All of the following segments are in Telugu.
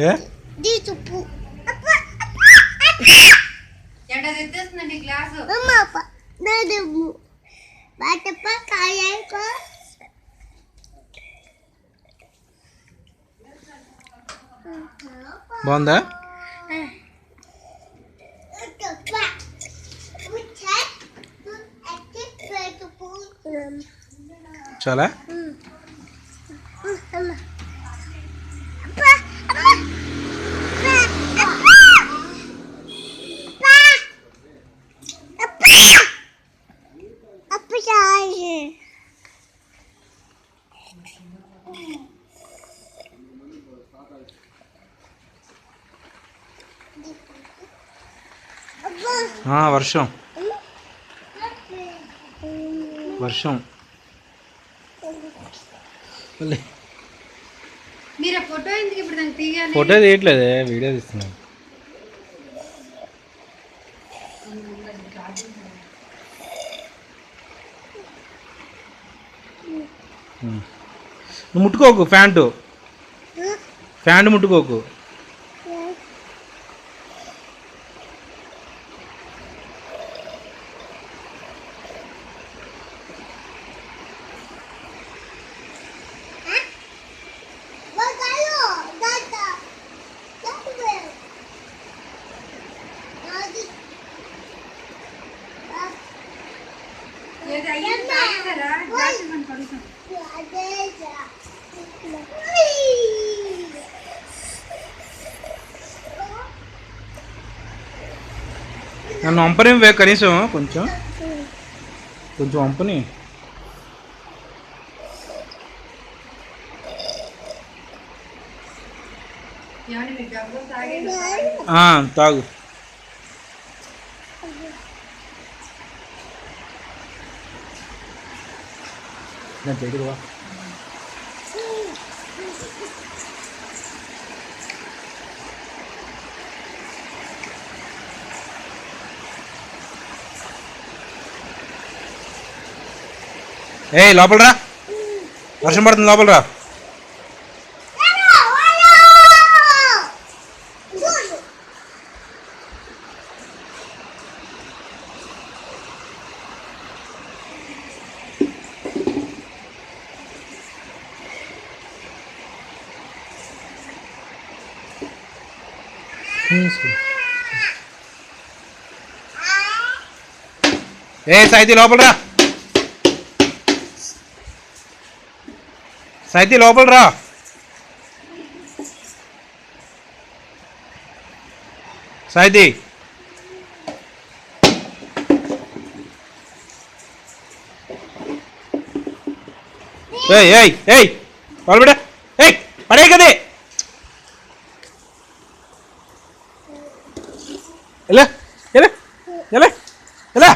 ఏ బాగుందా? చాలా వర్షం వర్షం మీరు ఫోటో ఎందుకు ఇప్పుడు దానికి తీయాలి? ఫోటో తీయట్లేదే, వీడియో తీస్తున్నాను. నువ్వు ముట్టుకోకు, ఫ్యాంట్ ముట్టుకోకు. నన్ను వంపని కనీసం కొంచెం వంపని. తాగు. నేను దగ్గరవా. లోపల రా, వర్షం పడుతుంది, లోపల రా. సాయితీ లోపల రా, సాయితీ లోపల రా. సాయితీ లోపల పడే కదే. ఎలా ఎలా ఎలా ఎలా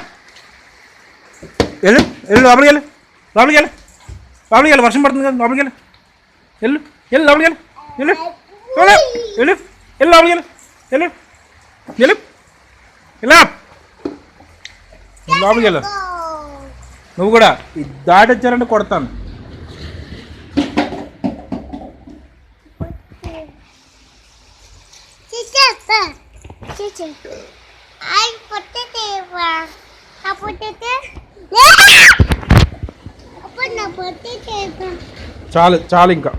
లోపలికి వెళ్ళి వర్షం పడుతుంది కదా, లోపలికి వెళ్ళి లోపలికి వెళ్ళు. నువ్వు కూడా దాటి వచ్చారంటే కొడతాను. చాలు ఇంకా.